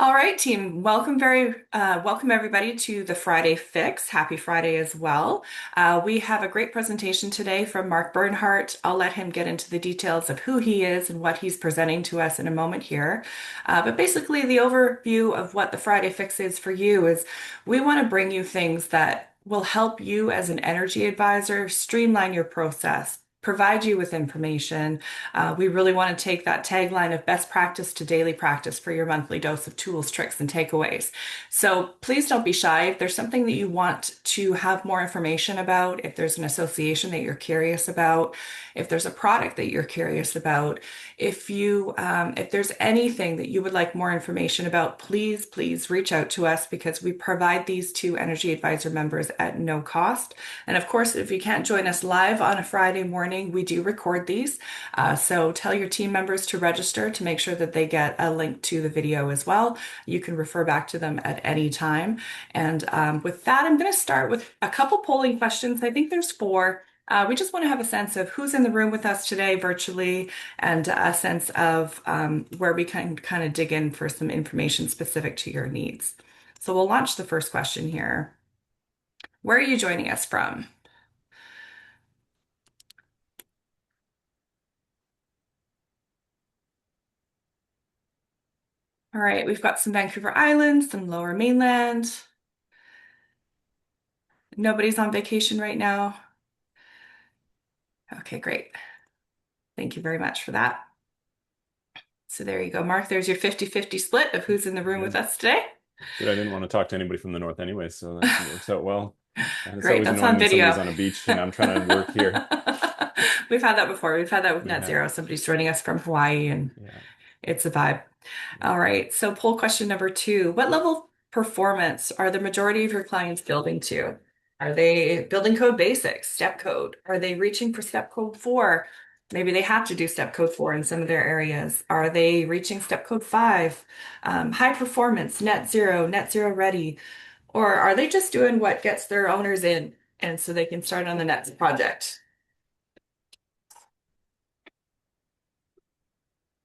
All right, team. Welcome everybody to the Friday Fix. Happy Friday as well. We have a great presentation today from Mark Bernhardt. I'll let him get into the details of who he is and what he's presenting to us in a moment here. But basically, the overview of what the Friday Fix is for you is we want to bring you things that will help you as an energy advisor streamline your process. Provide you with information. We really want to take that tagline of best practice to daily practice for your monthly dose of tools, tricks, and takeaways. So please don't be shy. If there's something that you want to have more information about, if there's an association that you're curious about, if there's a product that you're curious about, if there's anything that you would like more information about, please reach out to us because we provide these to Energy Advisor members at no cost. And of course, if you can't join us live on a Friday morning, we do record these. So tell your team members to register to make sure that they get a link to the video as well. You can refer back to them at any time. And with that, I'm going to start with a couple polling questions. I think there's four. We just want to have a sense of who's in the room with us today virtually and a sense of where we can kind of dig in for some information specific to your needs. So we'll launch the first question here. Where are you joining us from? All right, we've got some Vancouver Island, some Lower Mainland. Nobody's on vacation right now. Okay, great. Thank you very much for that. So there you go, Mark. There's your 50-50 split of who's in the room with Good. us today. Good. I didn't want to talk to anybody from the north anyway, so that works out well. And it's Great, always that's annoying on when somebody's video. on a beach and I'm trying to work here. We've had that before. We've had that with We Net have. Zero. Somebody's joining us from Hawaii and Yeah. it's a vibe. Yeah. All right, so poll question number two. What level of performance are the majority of your clients building to? Are they building code basics, step code? Are they reaching for step code 4? Maybe they have to do step code 4 in some of their areas. Are they reaching step code 5? High performance, net zero ready? Or are they just doing what gets their owners in and so they can start on the next project?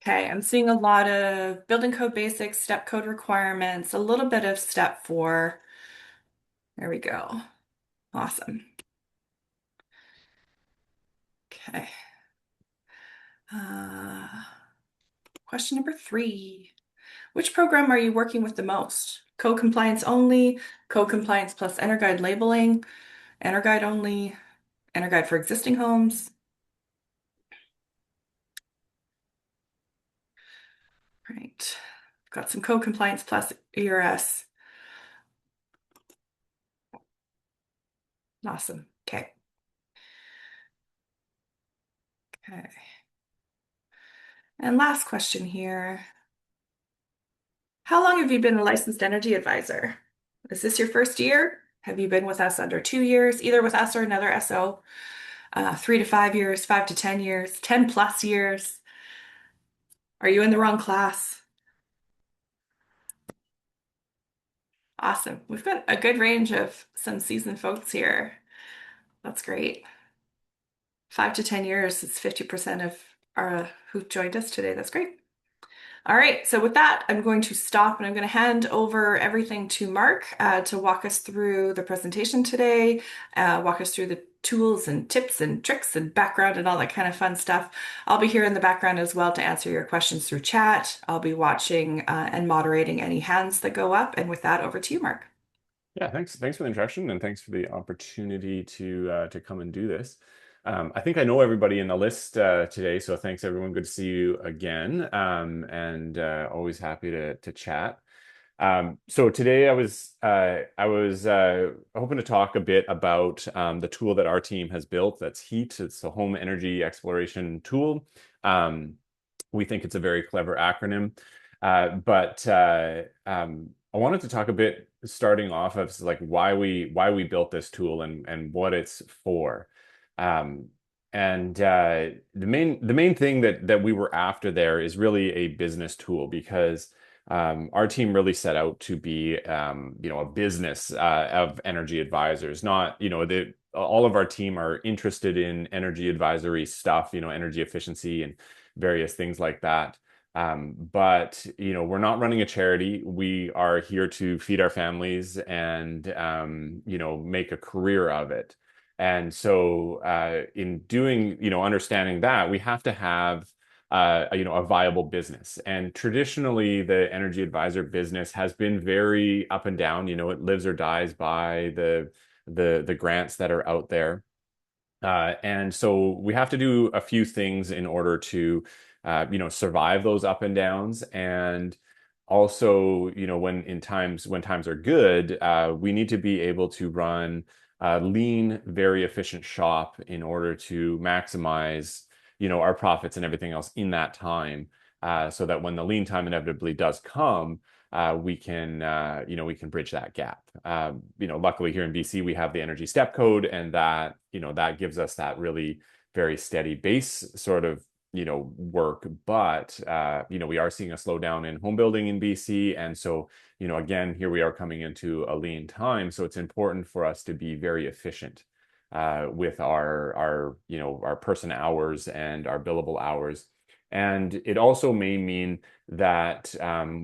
Okay, I'm seeing a lot of building code basics, step code requirements, a little bit of step 4. There we go. Awesome. Okay. Uh, Question number 3. Which program are you working with the most? Code compliance only, code compliance plus EnerGuide labeling, EnerGuide only, EnerGuide for existing homes. Right. Got some code compliance plus ERS. Awesome. Okay. Okay. And last question here. How long have you been a licensed energy advisor? Is this your first year? Have you been with us under 2 years, either with us or another SO? 3 to 5 years, 5 to 10 years, 10 plus years? Are you in the wrong class? Awesome. We've got a good range of some seasoned folks here. That's great. 5 to 10 years is 50% of our who joined us today. That's great. All right, so with that, I'm going to stop and I'm going to hand over everything to Mark to walk us through the presentation today, walk us through the tools and tips and tricks and background and all that kind of fun stuff. I'll be here in the background as well to answer your questions through chat. I'll be watching and moderating any hands that go up. And with that, over to you, Mark. Yeah, thanks for the introduction and thanks for the opportunity to come and do this. I think I know everybody in the list today, so thanks everyone. Good to see you again, and always happy to chat. So today I was hoping to talk a bit about the tool that our team has built. That's HEET. It's a home energy exploration tool. We think it's a very clever acronym, but I wanted to talk a bit starting off of like why we built this tool and what it's for. Um, and the main thing that we were after there is really a business tool because our team really set out to be a business of energy advisors. Not all of our team are interested in energy advisory stuff, energy efficiency and various things like that. But we're not running a charity. We are here to feed our families and make a career of it. And so in doing, understanding that, we have to have a viable business. And traditionally, the energy advisor business has been very up and down. It lives or dies by the grants that are out there. And so we have to do a few things in order to, survive those up and downs. And also, when times are good, we need to be able to run a lean, very efficient shop in order to maximize, our profits and everything else in that time, so that when the lean time inevitably does come, we can bridge that gap. Luckily here in BC, we have the energy step code, and that gives us that really very steady base sort of, work. But, we are seeing a slowdown in home building in BC. And so, again, here we are coming into a lean time. So it's important for us to be very efficient with our person hours and our billable hours. And it also may mean that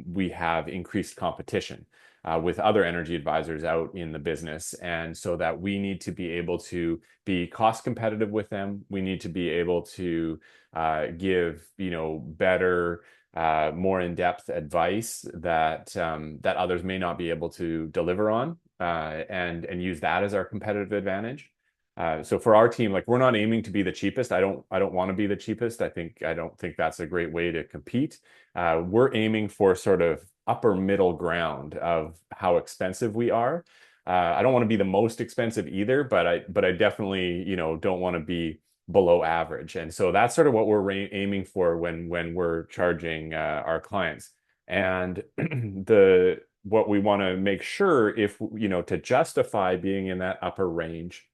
we have increased competition with other energy advisors out in the business. And so that we need to be able to be cost competitive with them. We need to be able to give, better, more in-depth advice that others may not be able to deliver on, and use that as our competitive advantage. So for our team, like, we're not aiming to be the cheapest. I don't want to be the cheapest. I don't think that's a great way to compete. We're aiming for sort of upper middle ground of how expensive we are. I don't want to be the most expensive either, but I definitely, don't want to be below average. And so that's sort of what we're aiming for when we're charging our clients. And what we want to make sure, if to justify being in that upper range,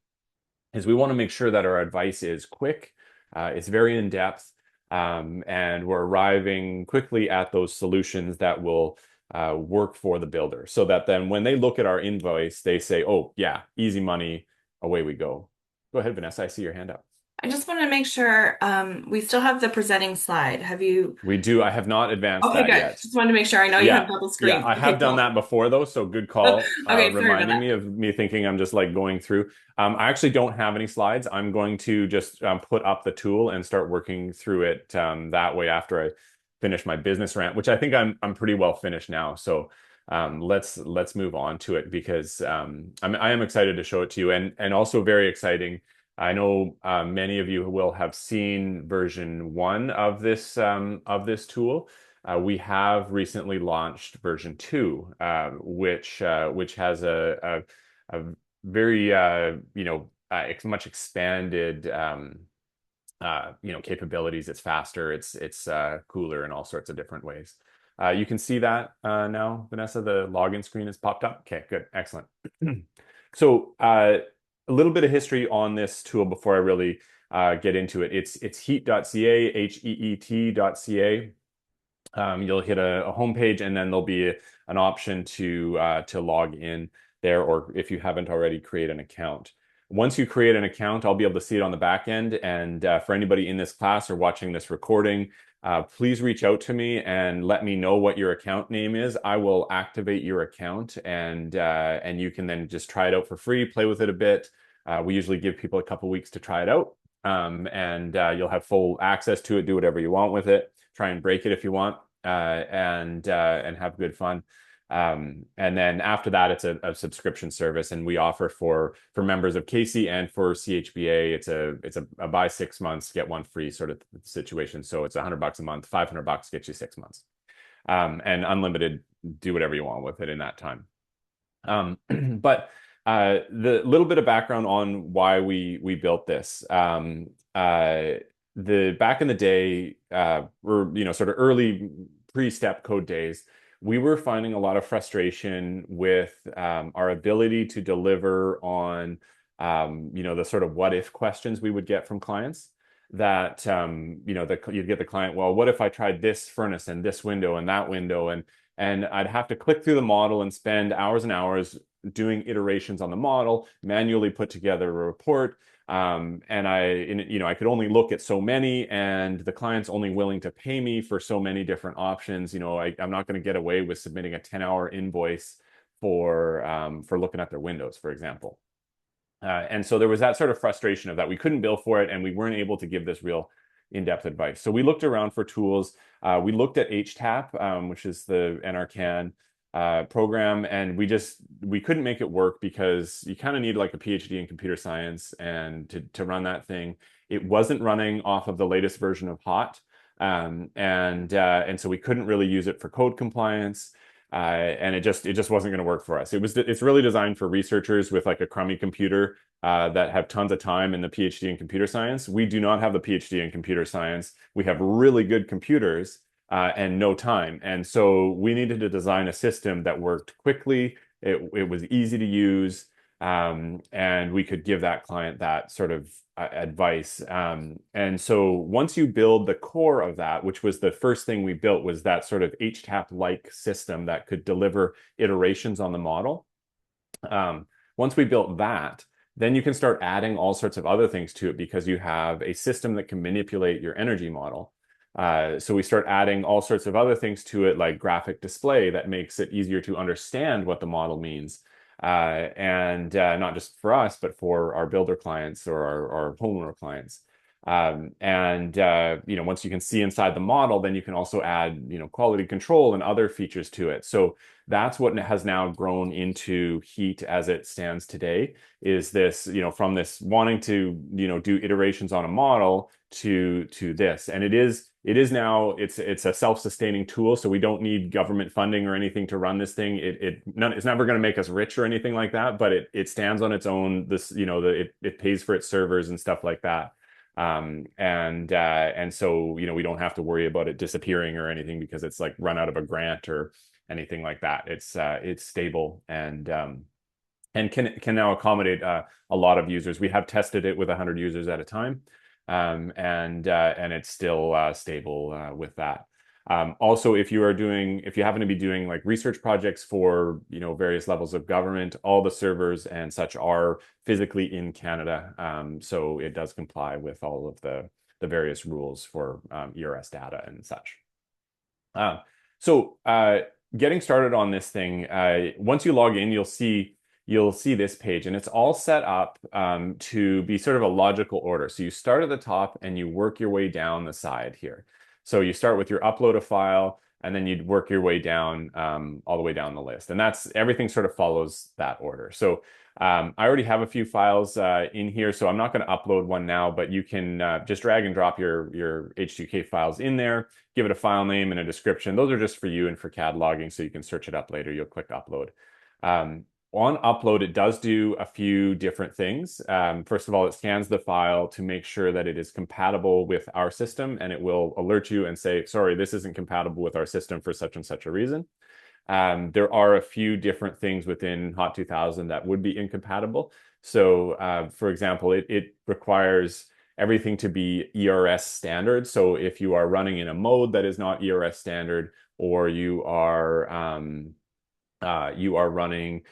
is we want to make sure that our advice is quick, it's very in depth, and we're arriving quickly at those solutions that will work for the builder, so that then when they look at our invoice, they say, "Oh yeah, easy money, away we go." Go ahead, Vanessa. I see your hand up. I just want to make sure we still have the presenting slide. Have you? We do. I have not advanced Okay, that good. yet. Just wanted to make sure. I know you have Yeah, double yeah, screen. I Okay, have done cool. that before though, so good call, Okay, sorry about reminding that. me of me thinking I'm just like going through. I actually don't have any slides. I'm going to just put up the tool and start working through it that way after I finish my business rant, which I think I'm pretty well finished now. So let's move on to it, because I am excited to show it to you, and also very exciting. I know many of you will have seen version 1 of this tool. We have recently launched version 2, which has a very much expanded capabilities. It's faster, it's cooler in all sorts of different ways. You can see that now, Vanessa. The login screen has popped up. Okay, good, excellent. So a little bit of history on this tool before I really get into it. It's heet.ca, HEET.ca. You'll hit a home page, and then there'll be an option to log in there, or if you haven't already, create an account. Once you create an account, I'll be able to see it on the back end. And for anybody in this class or watching this recording, please reach out to me and let me know what your account name is. I will activate your account, and you can then just try it out for free, play with it a bit. We usually give people a couple weeks to try it out, and you'll have full access to it. Do whatever you want with it. Try and break it if you want, and have good fun. And then after that, it's a subscription service, and we offer for members of Casey and for CHBA, it's a buy 6 months, get one free sort of situation. So it's $100 a month, $500 gets you 6 months, and unlimited. Do whatever you want with it in that time. But the little bit of background on why we built this. The back in the day, or sort of early pre-step code days, we were finding a lot of frustration with our ability to deliver on the sort of what if questions we would get from clients. That you'd get the client, well, what if I tried this furnace and this window and that window, and I'd have to click through the model and spend hours and hours doing iterations on the model, manually put together a report, I could only look at so many, and the client's only willing to pay me for so many different options. I'm not going to get away with submitting a 10-hour invoice for looking at their windows, for example. And so there was that sort of frustration of that we couldn't bill for it, and we weren't able to give this real in-depth advice. So we looked around for tools. We looked at HTAP, which is the NRCan program, and we couldn't make it work because you kind of need like a PhD in computer science and to run that thing. It wasn't running off of the latest version of HOT, and so we couldn't really use it for code compliance. And it just wasn't going to work for us. It's really designed for researchers with like a crummy computer that have tons of time in the PhD in computer science. We do not have the PhD in computer science. We have really good computers and no time. And so we needed to design a system that worked quickly. It was easy to use, and we could give that client that sort of advice. And so once you build the core of that, which was the first thing we built, was that sort of HTAP-like system that could deliver iterations on the model. Once we built that, then you can start adding all sorts of other things to it because you have a system that can manipulate your energy model. So we start adding all sorts of other things to it, like graphic display that makes it easier to understand what the model means. And not just for us, but for our builder clients or our homeowner clients. Once you can see inside the model, then you can also add, quality control and other features to it. So that's what has now grown into HEET as it stands today, is this, from this wanting to, do iterations on a model to this. And it is now, it's a self-sustaining tool, so we don't need government funding or anything to run this thing. It's never going to make us rich or anything like that, but it stands on its own. It pays for its servers and stuff like that. And so we don't have to worry about it disappearing or anything because it's like run out of a grant or anything like that. It's stable and can now accommodate a lot of users. We have tested it with 100 users at a time. And it's still stable with that. Also, if you happen to be doing like research projects for various levels of government, all the servers and such are physically in Canada, so it does comply with all of the various rules for ERS data and such. So getting started on this thing, once you log in, you'll see this page, and it's all set up to be sort of a logical order. So you start at the top and you work your way down the side here. So you start with your upload a file, and then you'd work your way down all the way down the list. And everything sort of follows that order. So I already have a few files in here, so I'm not going to upload one now, but you can just drag and drop your H2K files in there, give it a file name and a description. Those are just for you and for cataloging, so you can search it up later. You'll click upload. On upload, it does do a few different things. First of all, it scans the file to make sure that it is compatible with our system, and it will alert you and say, sorry, this isn't compatible with our system for such and such a reason. There are a few different things within HOT 2000 that would be incompatible. So, for example, it requires everything to be ERS standard. So if you are running in a mode that is not ERS standard, or you are running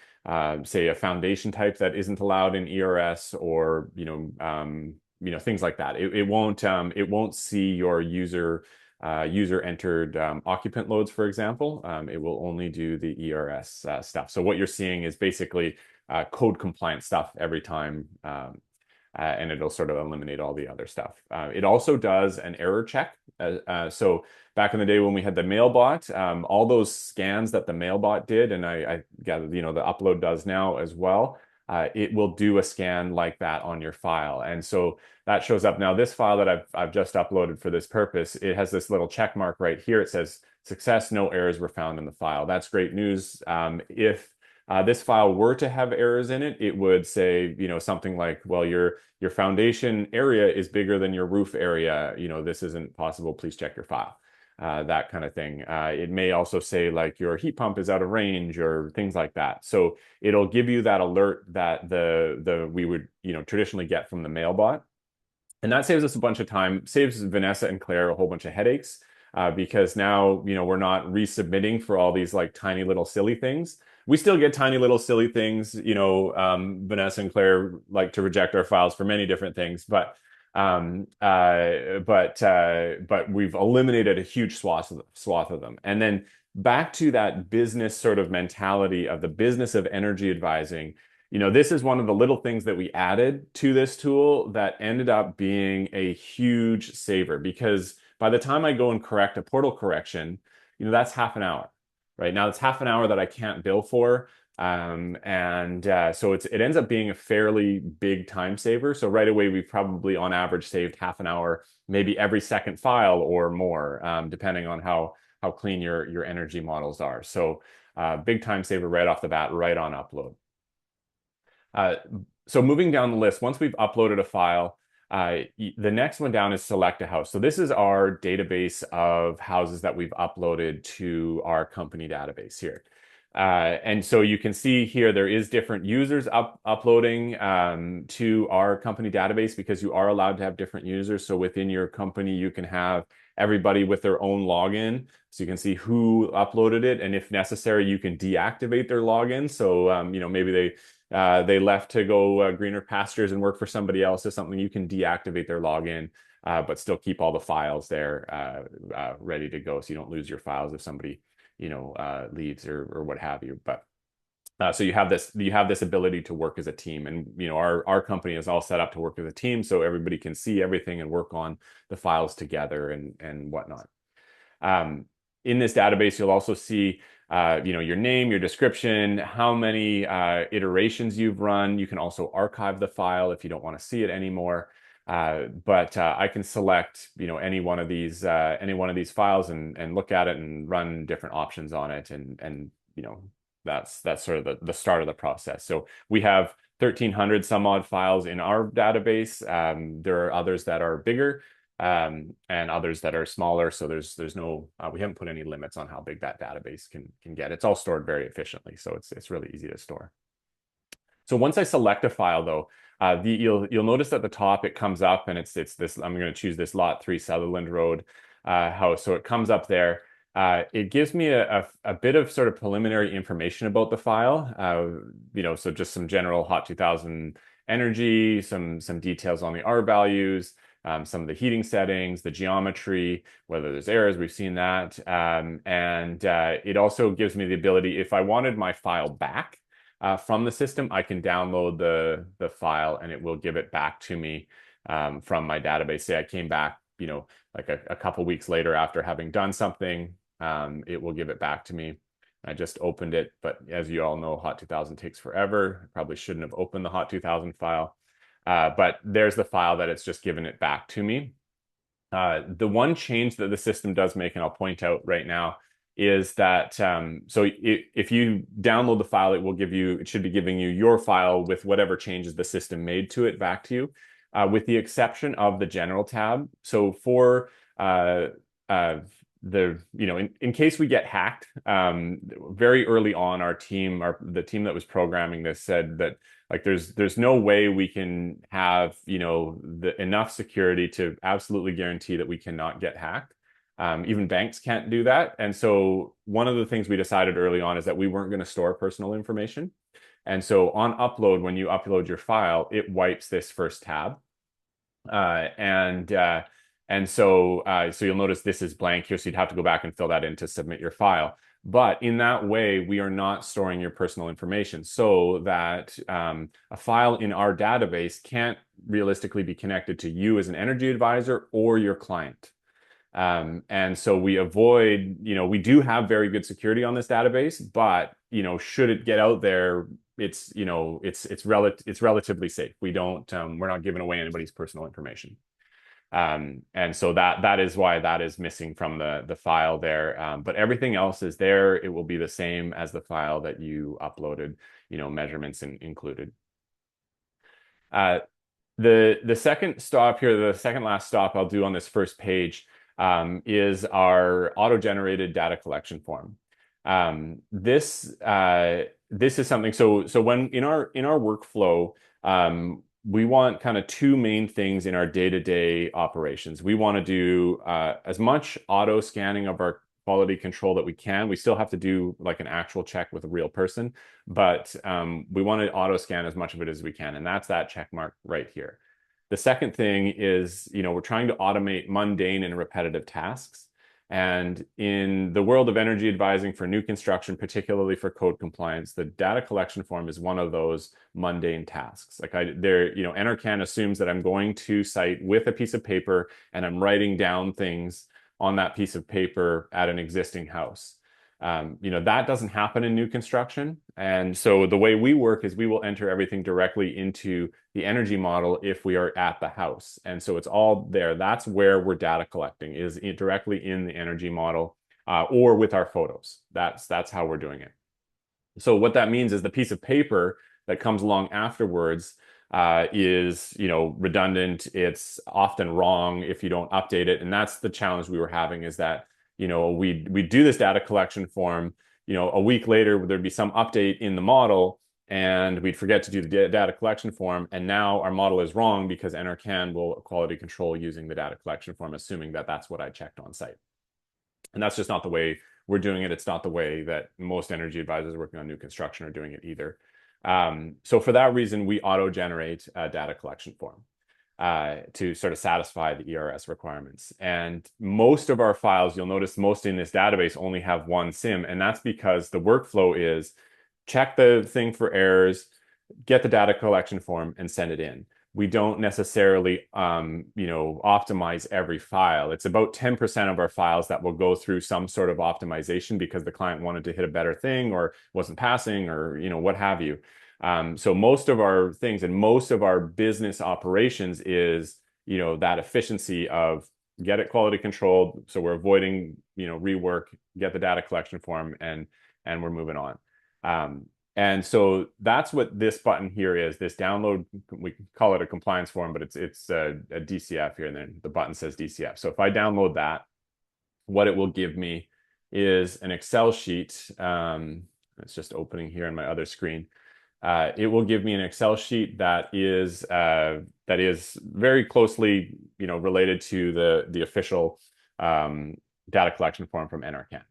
say a foundation type that isn't allowed in ERS, or things like that. It won't see your user entered occupant loads, for example. It will only do the ERS stuff. So what you're seeing is basically code compliant stuff every time, and it'll sort of eliminate all the other stuff. It also does an error check. So back in the day when we had the Mailbot, all those scans that the Mailbot did, and I gather the upload does now as well, it will do a scan like that on your file. And so that shows up. Now, this file that I've just uploaded for this purpose, it has this little check mark right here. It says success, no errors were found in the file. That's great news. If this file were to have errors in it, it would say, something like, well, your foundation area is bigger than your roof area. This isn't possible. Please check your file. That kind of thing. It may also say like your heat pump is out of range or things like that. So it'll give you that alert that we would traditionally get from the Mailbot, and that saves us a bunch of time. Saves Vanessa and Claire a whole bunch of headaches because now we're not resubmitting for all these like tiny little silly things. we still get tiny little silly things. Vanessa and Claire like to reject our files for many different things, but we've eliminated a huge swath of them. And then back to that business sort of mentality of the business of energy advising. This is one of the little things that we added to this tool that ended up being a huge saver, because by the time I go and correct a portal correction, that's half an hour. Right now, it's half an hour that I can't bill for. So it ends up being a fairly big time saver. So right away, we've probably on average saved half an hour, maybe every second file or more, depending on how clean your energy models are. So big time saver right off the bat, right on upload. So moving down the list, once we've uploaded a file, the next one down is select a house. So this is our database of houses that we've uploaded to our company database here. And so you can see here there is different users uploading to our company database, because you are allowed to have different users. So within your company, you can have everybody with their own login. So you can see who uploaded it. And if necessary, you can deactivate their login. So, maybe they left to go greener pastures and work for somebody else or something. You can deactivate their login, but still keep all the files there ready to go, so you don't lose your files if somebody leaves or what have you. But so you have this ability to work as a team, and our company is all set up to work as a team, so everybody can see everything and work on the files together and whatnot. In this database, you'll also see your name, your description, how many iterations you've run. You can also archive the file if you don't want to see it anymore. But I can select any one of these files and look at it and run different options on it, and that's sort of the start of the process. So we have 1,300 some odd files in our database. There are others that are bigger, and others that are smaller. So there's no we haven't put any limits on how big that database can get. It's all stored very efficiently, so it's really easy to store. So once I select a file, though, you'll notice at the top it comes up, and it's this. I'm going to choose this Lot 3 Sutherland Road house. So it comes up there. It gives me a bit of sort of preliminary information about the file. So just some general HOT 2000 energy, some details on the R values, some of the heating settings, the geometry, whether there's errors, we've seen that. It also gives me the ability, if I wanted my file back from the system, I can download the file and it will give it back to me from my database. Say I came back, like a couple weeks later after having done something, it will give it back to me. I just opened it, but as you all know, HOT 2000 takes forever. I probably shouldn't have opened the HOT 2000 file. But there's the file that it's just given it back to me. The one change that the system does make, and I'll point out right now, is that if you download the file, it should be giving you your file with whatever changes the system made to it back to you, with the exception of the general tab. So for in case we get hacked, very early on, the team that was programming this said that like there's no way we can have enough security to absolutely guarantee that we cannot get hacked. Even banks can't do that. And so one of the things we decided early on is that we weren't going to store personal information. And so on upload, when you upload your file, it wipes this first tab. So you'll notice this is blank here, so you'd have to go back and fill that in to submit your file. But in that way, we are not storing your personal information, so that a file in our database can't realistically be connected to you as an energy advisor or your client. And so we avoid, we do have very good security on this database, but should it get out there, it's relatively safe. We're not giving away anybody's personal information. And so that is why that is missing from the file there. But everything else is there. It will be the same as the file that you uploaded, measurements included. The second stop here, the second last stop I'll do on this first page, is our auto-generated data collection form. This is something. So when in our workflow, we want kind of two main things in our day-to-day operations. We want to do as much auto scanning of our quality control that we can. We still have to do like an actual check with a real person, but we want to auto scan as much of it as we can. And that's that check mark right here. The second thing is, we're trying to automate mundane and repetitive tasks. And in the world of energy advising for new construction, particularly for code compliance, the data collection form is one of those mundane tasks. Like NRCan assumes that I'm going to site with a piece of paper and I'm writing down things on that piece of paper at an existing house. That doesn't happen in new construction. And so the way we work is we will enter everything directly into the energy model if we are at the house. And so it's all there. That's where we're data collecting, is directly in the energy model or with our photos. That's how we're doing it. So what that means is the piece of paper that comes along afterwards is, redundant. It's often wrong if you don't update it. And that's the challenge we were having, is that we do this data collection form, a week later, there'd be some update in the model and we'd forget to do the data collection form. And now our model is wrong because NRCan will quality control using the data collection form, assuming that that's what I checked on site. And that's just not the way we're doing it. It's not the way that most energy advisors working on new construction are doing it either. So for that reason, we auto-generate a data collection form to sort of satisfy the ERS requirements. And most of our files, you'll notice most in this database only have one SIM, and that's because the workflow is check the thing for errors, get the data collection form, and send it in. We don't necessarily, optimize every file. It's about 10% of our files that will go through some sort of optimization because the client wanted to hit a better thing or wasn't passing or, what have you. So most of our things and most of our business operations is, that efficiency of get it quality controlled. So we're avoiding, rework, get the data collection form, and we're moving on. And so that's what this button here is, this download. We call it a compliance form, but it's a DCF here, and then the button says DCF. So if I download that, what it will give me is an Excel sheet. It's just opening here on my other screen. It will give me an Excel sheet that is very closely, related to the official data collection form from NRCan.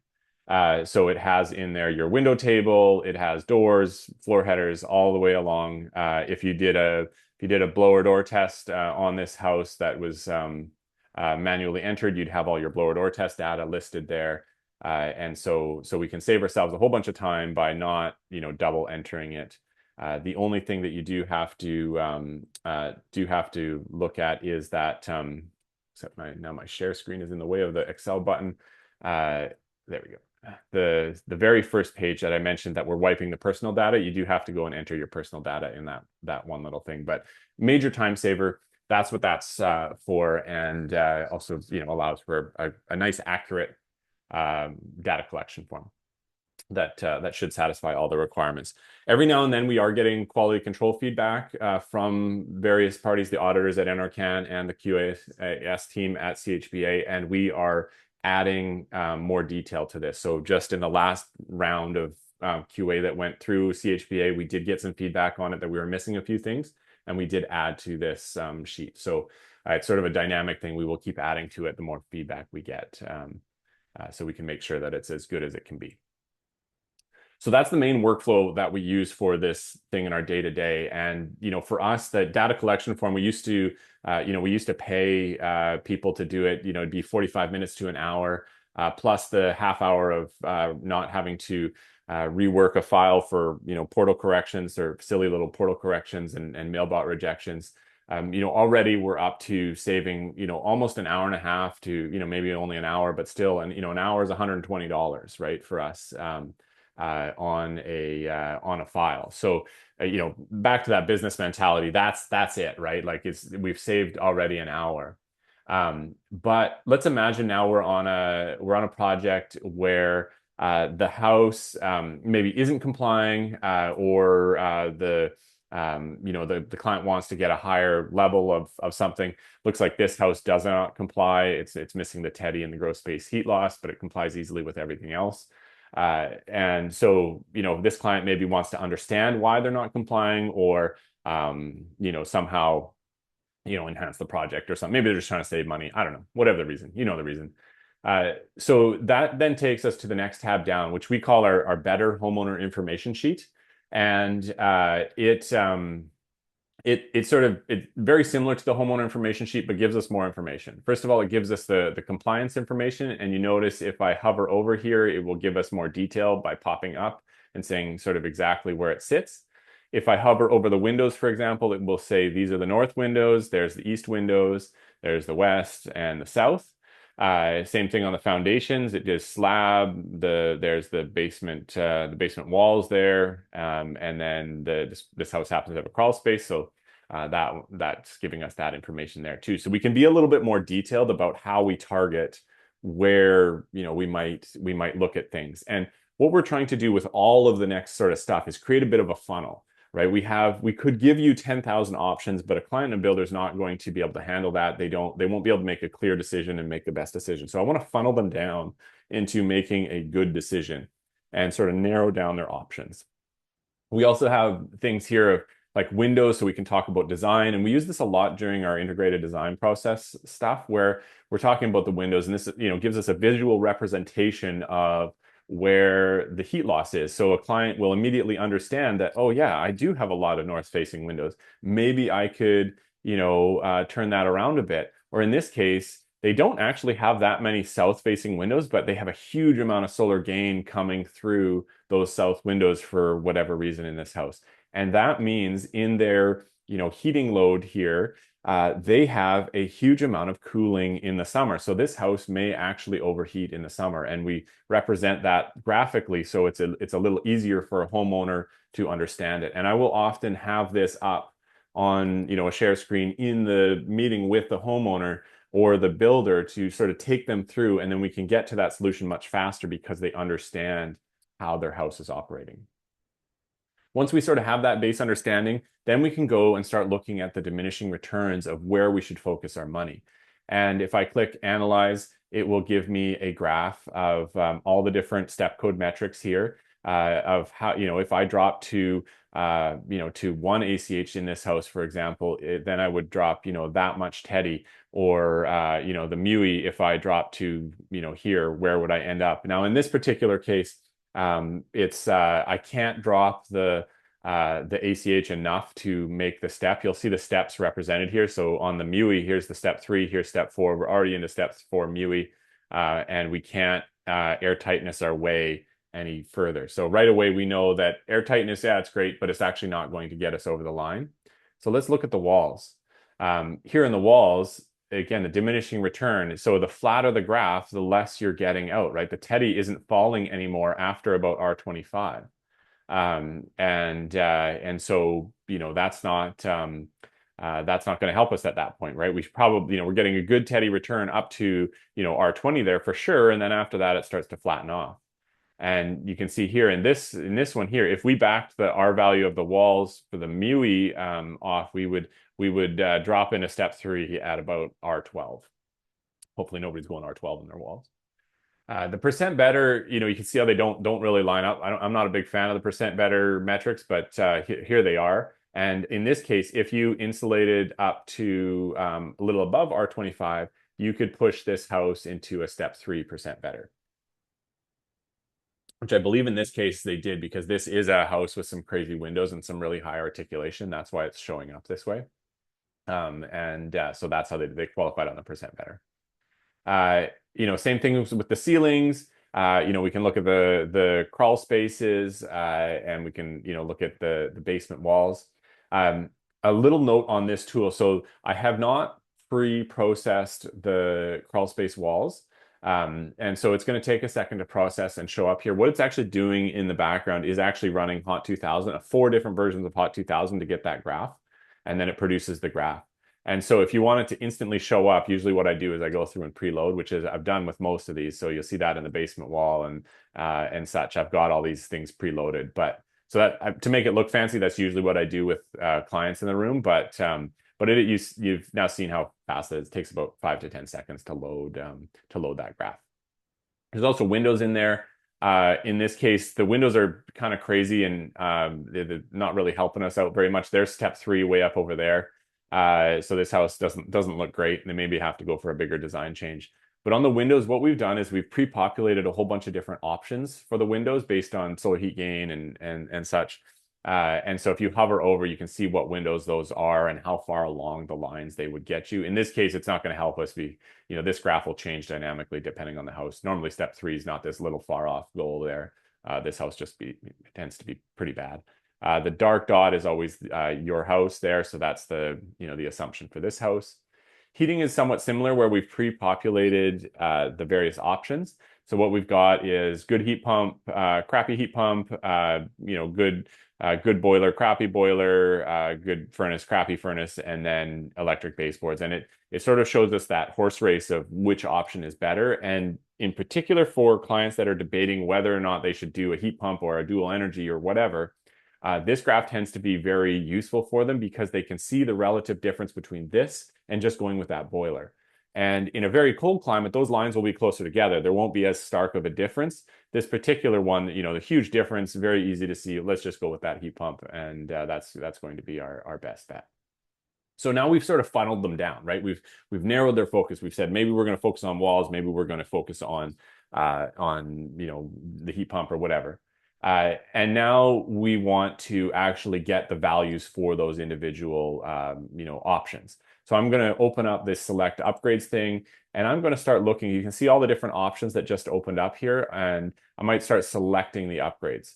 So it has in there your window table, it has doors, floor headers all the way along. If you did a blower door test on this house that was manually entered, you'd have all your blower door test data listed there. And so we can save ourselves a whole bunch of time by not, double entering it. The only thing that you do have to look at is that, except now my share screen is in the way of the Excel button. There we go. The very first page that I mentioned that we're wiping the personal data, you do have to go and enter your personal data in that one little thing. But major time saver, that's what that's for, and also allows for a nice accurate data collection form that should satisfy all the requirements. Every now and then we are getting quality control feedback from various parties, the auditors at NRCan and the QAS team at CHBA, and we are adding more detail to this. So just in the last round of QA that went through CHBA, we did get some feedback on it that we were missing a few things, and we did add to this sheet. So it's sort of a dynamic thing. We will keep adding to it the more feedback we get, so we can make sure that it's as good as it can be. So that's the main workflow that we use for this thing in our day-to-day. And, for us, the data collection form, we used to pay people to do it. It'd be 45 minutes to an hour, plus the half hour of not having to rework a file for, portal corrections or silly little portal corrections and mailbot rejections. Already we're up to saving, almost an hour and a half to, maybe only an hour, but still, and, an hour is $120, right, for us. On a file. So back to that business mentality, that's it, right? Like we've saved already an hour. But let's imagine now we're on a project where the house maybe isn't complying, or the client wants to get a higher level of something. Looks like this house does not comply. It's missing the TEDI and the gross space heat loss, but it complies easily with everything else. And so, this client maybe wants to understand why they're not complying, or, somehow, enhance the project or something. Maybe they're just trying to save money. I don't know, whatever the reason, the reason. So that then takes us to the next tab down, which we call our better homeowner information sheet. And it's sort of it's very similar to the homeowner information sheet, but gives us more information. First of all, it gives us the compliance information, and you notice if I hover over here, it will give us more detail by popping up and saying sort of exactly where it sits. If I hover over the windows, for example, it will say these are the north windows, there's the east windows, there's the west and the south. Same thing on the foundations. It is slab. There's the basement walls there, and then this house happens to have a crawl space, so that's giving us that information there too. So we can be a little bit more detailed about how we target where we might look at things. And what we're trying to do with all of the next sort of stuff is create a bit of a funnel, right? We could give you 10,000 options, but a client and builder is not going to be able to handle that. They won't be able to make a clear decision and make the best decision. So I want to funnel them down into making a good decision and sort of narrow down their options. We also have things here of like windows, so we can talk about design. And we use this a lot during our integrated design process stuff, where we're talking about the windows, and this gives us a visual representation of where the heat loss is. So a client will immediately understand that, oh yeah, I do have a lot of north-facing windows. Maybe I could, turn that around a bit. Or in this case, they don't actually have that many south-facing windows, but they have a huge amount of solar gain coming through those south windows for whatever reason in this house. And that means in their, heating load here, they have a huge amount of cooling in the summer. So this house may actually overheat in the summer, and we represent that graphically so it's a little easier for a homeowner to understand it. And I will often have this up on, a share screen in the meeting with the homeowner or the builder to sort of take them through, and then we can get to that solution much faster because they understand how their house is operating. Once we sort of have that base understanding, then we can go and start looking at the diminishing returns of where we should focus our money. And if I click Analyze, it will give me a graph of all the different step code metrics here of how, if I drop to, to 1 ACH in this house, for example, then I would drop, that much Teddy, or, the MUI, if I drop to, here, where would I end up? Now, in this particular case, it's I can't drop the ACH enough to make the step. You'll see the steps represented here. So on the MUI, here's the step 3, here's step 4. We're already into step 4 MUI, and we can't air tightness our way any further. So right away we know that air tightness, yeah, it's great, but it's actually not going to get us over the line. So let's look at the walls. Here in the walls, again, the diminishing return. So the flatter the graph, the less you're getting out, right? The Teddy isn't falling anymore after about R25. And so, that's not going to help us at that point, right? We should probably, we're getting a good Teddy return up to, R20 there for sure. And then after that, it starts to flatten off. And you can see here in this one here, if we backed the R value of the walls for the MUI off, we would drop into step 3 at about R12. Hopefully nobody's going R12 in their walls. The percent better, you can see how they don't really line up. I'm not a big fan of the percent better metrics, but here they are. And in this case, if you insulated up to a little above R25, you could push this house into a step 3% better, which I believe in this case they did, because this is a house with some crazy windows and some really high articulation. That's why it's showing up this way. So that's how they qualified on the percent better. Same thing with the ceilings. We can look at the crawl spaces, and we can, look at the basement walls. A little note on this tool. So I have not pre-processed the crawl space walls. And so it's going to take a second to process and show up here. What it's actually doing in the background is actually running HOT 2000, 4 different versions of HOT 2000 to get that graph, and then it produces the graph. And so if you want it to instantly show up, usually what I do is I go through and preload, which is I've done with most of these. So you'll see that in the basement wall and such. I've got all these things preloaded. But so that to make it look fancy, that's usually what I do with clients in the room. But you've now seen how fast it is. It takes about 5 to 10 seconds to load that graph. There's also windows in there. In this case, the windows are kind of crazy, and they're not really helping us out very much. There's step 3 way up over there. So this house doesn't look great, and they maybe have to go for a bigger design change. But on the windows, what we've done is we've pre-populated a whole bunch of different options for the windows based on solar heat gain and such. And so if you hover over, you can see what windows those are and how far along the lines they would get you. In this case, it's not going to help us be, this graph will change dynamically depending on the house. Normally, step 3 is not this little far off goal there. This house tends to be pretty bad. The dark dot is always your house there, so that's the assumption for this house. Heating is somewhat similar where we've pre-populated the various options. So what we've got is good heat pump, crappy heat pump, good boiler, crappy boiler, good furnace, crappy furnace, and then electric baseboards. And it sort of shows us that horse race of which option is better. And in particular for clients that are debating whether or not they should do a heat pump or a dual energy or whatever, this graph tends to be very useful for them because they can see the relative difference between this and just going with that boiler. And in a very cold climate, those lines will be closer together. There won't be as stark of a difference. This particular one, the huge difference, very easy to see. Let's just go with that heat pump, and that's going to be our best bet. So now we've sort of funneled them down, right? We've narrowed their focus. We've said maybe we're going to focus on walls, maybe we're going to focus on the heat pump or whatever. And now we want to actually get the values for those individual options. So I'm going to open up this select upgrades thing, and I'm going to start looking. You can see all the different options that just opened up here, and I might start selecting the upgrades.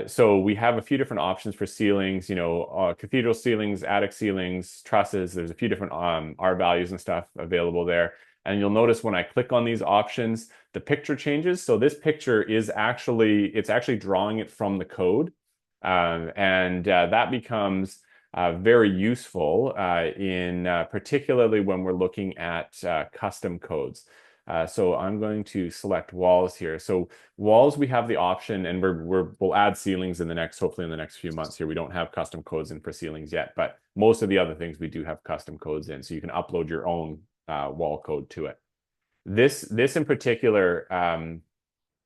So we have a few different options for ceilings, cathedral ceilings, attic ceilings, trusses. There's a few different R values and stuff available there. And you'll notice when I click on these options, the picture changes. So this picture it's actually drawing it from the code. That becomes very useful particularly when we're looking at custom codes. So I'm going to select walls here. So walls, we have the option, and we'll add ceilings hopefully in the next few months here. We don't have custom codes in for ceilings yet, but most of the other things we do have custom codes in. So you can upload your own wall code to it. This in particular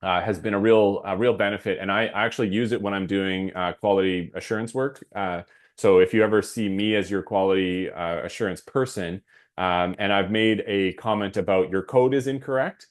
has been a real benefit, and I actually use it when I'm doing quality assurance work. So if you ever see me as your quality assurance person, and I've made a comment about your code is incorrect,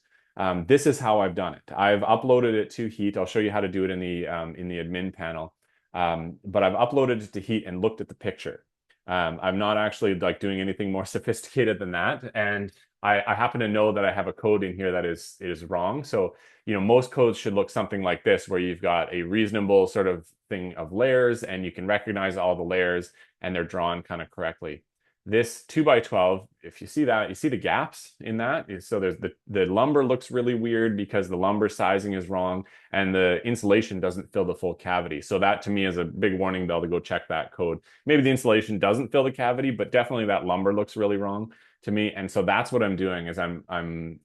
this is how I've done it. I've uploaded it to HEET. I'll show you how to do it in the admin panel. But I've uploaded it to HEET and looked at the picture. I'm not actually doing anything more sophisticated than that. And I happen to know that I have a code in here that is wrong. So, most codes should look something like this, where you've got a reasonable sort of thing of layers, and you can recognize all the layers, and they're drawn kind of correctly. This 2x12, if you see that, you see the gaps in that. So there's the lumber looks really weird because the lumber sizing is wrong, and the insulation doesn't fill the full cavity. So that to me is a big warning bell to go check that code. Maybe the insulation doesn't fill the cavity, but definitely that lumber looks really wrong to me. And so that's what I'm doing is I'm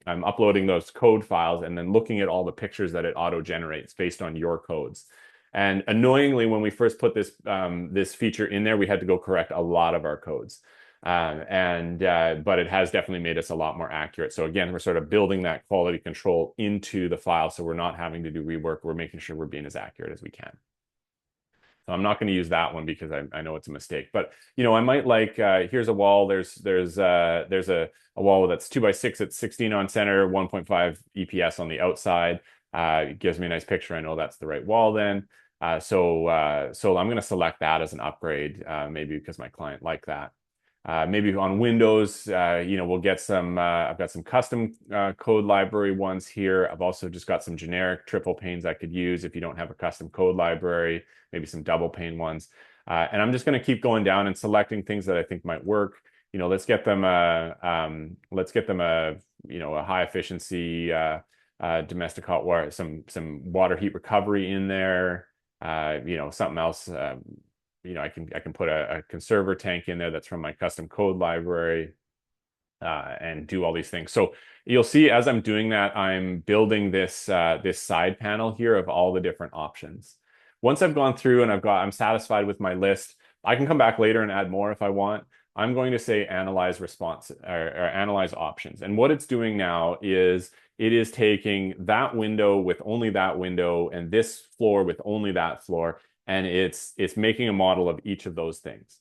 uploading those code files and then looking at all the pictures that it auto generates based on your codes. And annoyingly, when we first put this feature in there, we had to go correct a lot of our codes. But it has definitely made us a lot more accurate. So again, we're sort of building that quality control into the file, so we're not having to do rework. We're making sure we're being as accurate as we can. So I'm not going to use that one because I know it's a mistake. But I might here's a wall. There's a wall that's 2x6 at 16 on center, 1.5 EPS on the outside. It gives me a nice picture. I know that's the right wall then. So I'm going to select that as an upgrade, maybe because my client liked that. Maybe on Windows, we'll get some, I've got some custom code library ones here. I've also just got some generic triple panes I could use if you don't have a custom code library, maybe some double pane ones. And I'm just going to keep going down and selecting things that I think might work. Let's get them a high efficiency domestic hot water, some water heat recovery in there. Something else. I can put a conserver tank in there that's from my custom code library and do all these things. So you'll see as I'm doing that, I'm building this side panel here of all the different options. Once I've gone through and I'm satisfied with my list, I can come back later and add more if I want. I'm going to say analyze response or analyze options. And what it's doing now is it is taking that window with only that window and this floor with only that floor, and it's making a model of each of those things.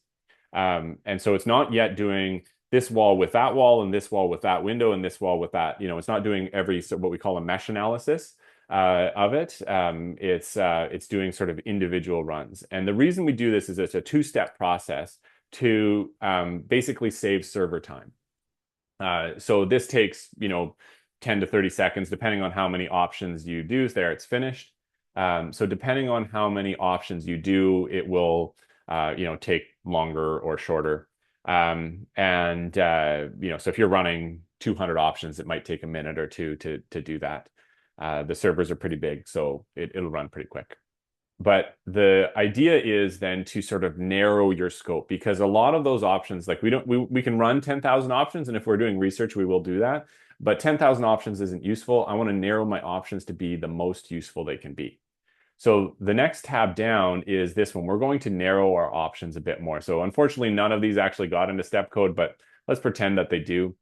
And so it's not yet doing this wall with that wall and this wall with that window and this wall with that. It's not doing every what we call a mesh analysis of it. It's doing sort of individual runs. And the reason we do this is it's a two-step process to basically save server time. So this takes, 10 to 30 seconds, depending on how many options you do. There, it's finished. So depending on how many options you do, it will, take longer or shorter. So if you're running 200 options, it might take a minute or two to do that. The servers are pretty big, so it'll run pretty quick. But the idea is then to sort of narrow your scope, because a lot of those options, like we can run 10,000 options, and if we're doing research, we will do that. But 10,000 options isn't useful. I want to narrow my options to be the most useful they can be. So the next tab down is this one. We're going to narrow our options a bit more. So unfortunately, none of these actually got into step code, but let's pretend that they do.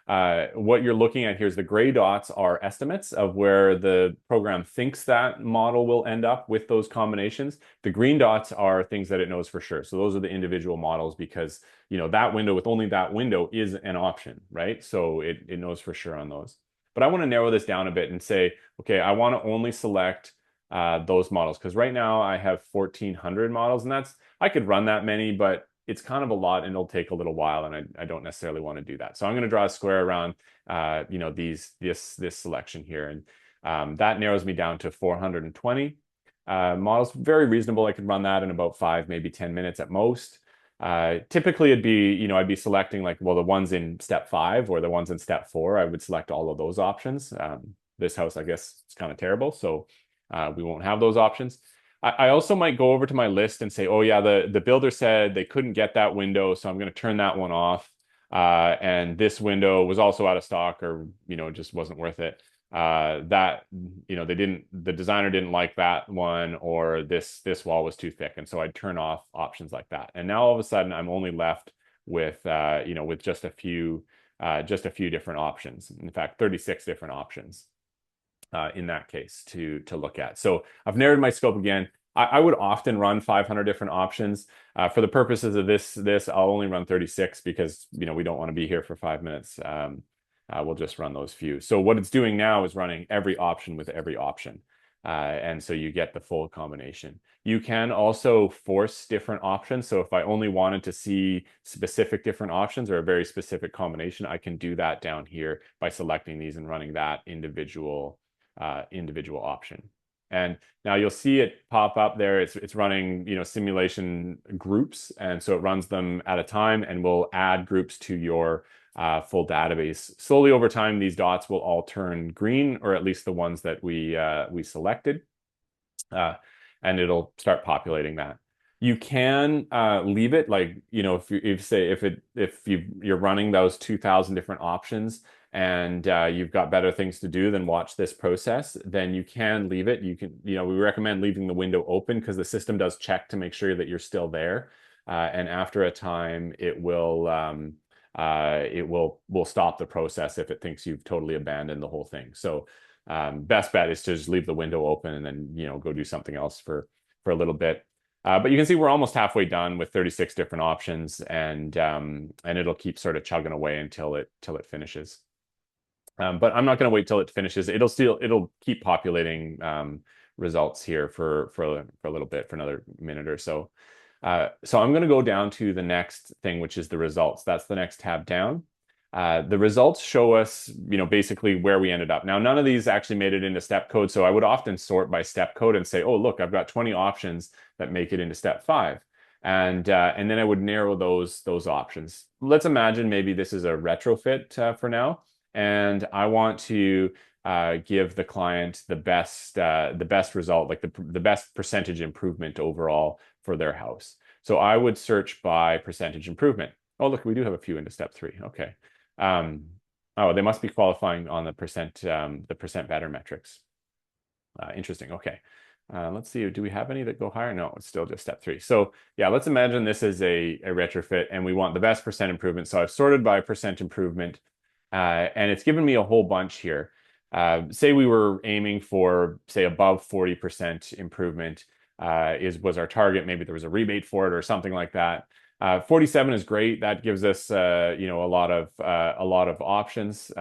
What you're looking at here is the gray dots are estimates of where the program thinks that model will end up with those combinations. The green dots are things that it knows for sure. So those are the individual models, because that window with only that window is an option, right? So it knows for sure on those. But I want to narrow this down a bit and say, okay, I want to only select those models, because right now I have 1,400 models, and I could run that many, but it's kind of a lot and it'll take a little while, and I don't necessarily want to do that. So I'm going to draw a square around this selection here, and that narrows me down to 420 models. Very reasonable. I could run that in about 5, maybe 10 minutes at most. Typically it'd be, I'd be selecting like, well, the ones in step 5 or the ones in step 4, I would select all of those options. This house, I guess, is kind of terrible, so we won't have those options. I also might go over to my list and say, oh yeah, the builder said they couldn't get that window, so I'm going to turn that one off. And this window was also out of stock, or just wasn't worth it. The designer didn't like that one, or this wall was too thick, and so I'd turn off options like that. And now all of a sudden, I'm only left with with just a few different options. In fact, 36 different options. In that case to look at. So I've narrowed my scope again. I would often run 500 different options. For the purposes of this, I'll only run 36 because we don't want to be here for 5 minutes. We'll just run those few. So what it's doing now is running every option with every option. And so you get the full combination. You can also force different options. So if I only wanted to see specific different options or a very specific combination, I can do that down here by selecting these and running that individual option. And now you'll see it pop up there. It's running simulation groups, and so it runs them at a time and will add groups to your full database. Slowly over time, these dots will all turn green, or at least the ones that we selected, and it'll start populating that. You can leave it, like if you're running those 2,000 different options, and you've got better things to do than watch this process, then you can leave it. We recommend leaving the window open, because the system does check to make sure that you're still there. And after a time, it will stop the process if it thinks you've totally abandoned the whole thing. So best bet is to just leave the window open and then go do something else for a little bit. But you can see we're almost halfway done with 36 different options, and it'll keep sort of chugging away until it finishes. But I'm not going to wait till it finishes. It'll keep populating results here for a little bit, for another minute or so. So I'm going to go down to the next thing, which is the results. That's the next tab down. The results show us, basically where we ended up. Now, none of these actually made it into step code, so I would often sort by step code and say, oh, look, I've got 20 options that make it into step 5. And then I would narrow those options. Let's imagine maybe this is a retrofit for now, and I want to give the client the best result, like the best percentage improvement overall for their house. So I would search by percentage improvement. Oh, look, we do have a few into step 3. Okay. Oh, they must be qualifying on the percent better metrics. Interesting. Okay. Let's see. Do we have any that go higher? No, it's still just step 3. So yeah, let's imagine this is a retrofit and we want the best percent improvement. So I've sorted by percent improvement, and it's given me a whole bunch here. Say we were aiming for, say, above 40% improvement was our target. Maybe there was a rebate for it or something like that. 47 is great. That gives us a lot of options.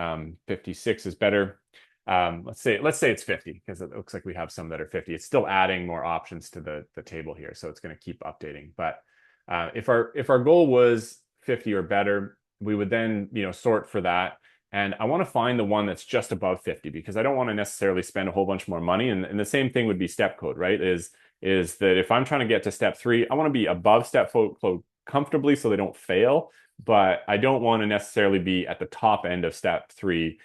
56 is better. Let's say it's 50 because it looks like we have some that are 50. It's still adding more options to the table here, so it's going to keep updating. But if our goal was 50 or better, we would then sort for that. And I want to find the one that's just above 50 because I don't want to necessarily spend a whole bunch more money. And the same thing would be step code, right? Is that if I'm trying to get to step 3, I want to be above step code comfortably so they don't fail, but I don't want to necessarily be at the top end of step 3.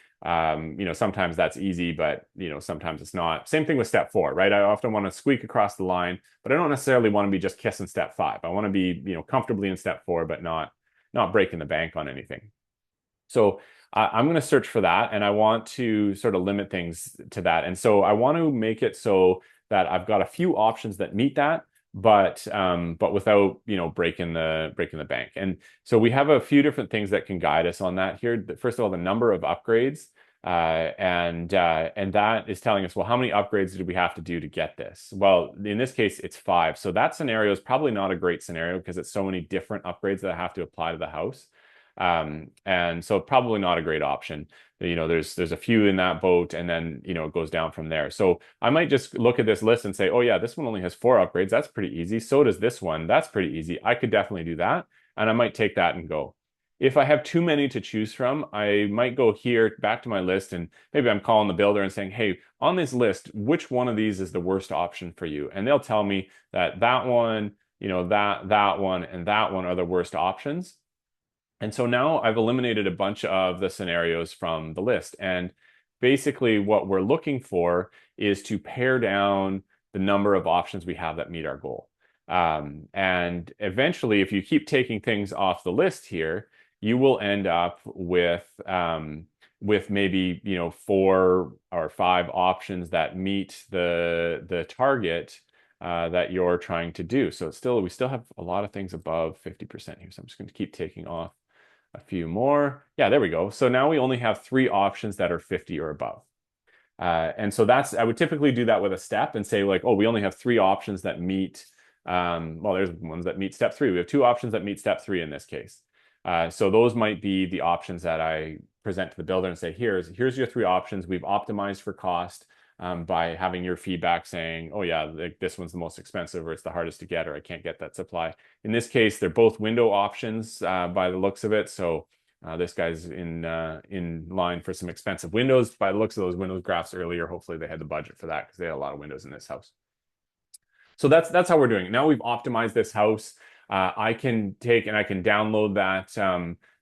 Sometimes that's easy, but sometimes it's not. Same thing with step 4, right? I often want to squeak across the line, but I don't necessarily want to be just kissing step 5. I want to be, comfortably in step 4, but not breaking the bank on anything. So I'm going to search for that, and I want to sort of limit things to that. And so I want to make it so that I've got a few options that meet that, but without breaking the bank. And so we have a few different things that can guide us on that here. First of all, the number of upgrades, and that is telling us, well, how many upgrades do we have to do to get this? Well, in this case, it's 5. So that scenario is probably not a great scenario because it's so many different upgrades that I have to apply to the house. And so probably not a great option. There's a few in that boat, and then it goes down from there. So I might just look at this list and say, oh yeah, this one only has 4 upgrades. That's pretty easy. So does this one. That's pretty easy. I could definitely do that, and I might take that and go. If I have too many to choose from, I might go here back to my list, and maybe I'm calling the builder and saying, hey, on this list, which one of these is the worst option for you? And they'll tell me that one, that one, and that one are the worst options. And so now I've eliminated a bunch of the scenarios from the list. And basically what we're looking for is to pare down the number of options we have that meet our goal. And eventually, if you keep taking things off the list here, you will end up with maybe 4 or 5 options that meet the target that you're trying to do. So we still have a lot of things above 50% here. So I'm just going to keep taking off a few more. Yeah, there we go. So now we only have 3 options that are 50 or above. And so I would typically do that with a step and say like, oh, we only have 3 options that meet, well, there's ones that meet step 3. We have 2 options that meet step 3 in this case. So those might be the options that I present to the builder and say, here's your 3 options. We've optimized for cost by having your feedback saying, oh yeah, this one's the most expensive, or it's the hardest to get, or I can't get that supply. In this case, they're both window options by the looks of it. So this guy's in line for some expensive windows. By the looks of those windows graphs earlier, hopefully they had the budget for that because they had a lot of windows in this house. So that's how we're doing it. Now we've optimized this house. I can take and I can download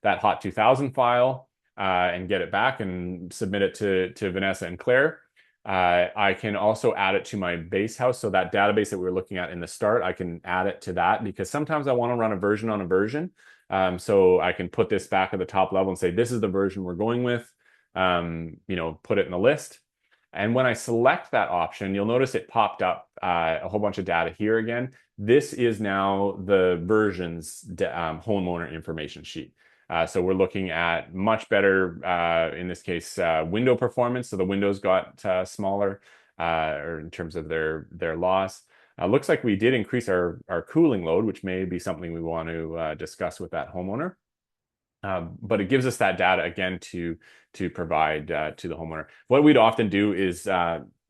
that Hot 2000 file and get it back and submit it to Vanessa and Claire. I can also add it to my base house. So that database that we were looking at in the start, I can add it to that because sometimes I want to run a version on a version. So I can put this back at the top level and say, this is the version we're going with, put it in the list. And when I select that option, you'll notice it popped up a whole bunch of data here again. This is now the version's homeowner information sheet. So we're looking at much better, in this case, window performance. So the windows got smaller or in terms of their loss. Looks like we did increase our cooling load, which may be something we want to discuss with that homeowner. But it gives us that data again to provide to the homeowner. What we'd often do is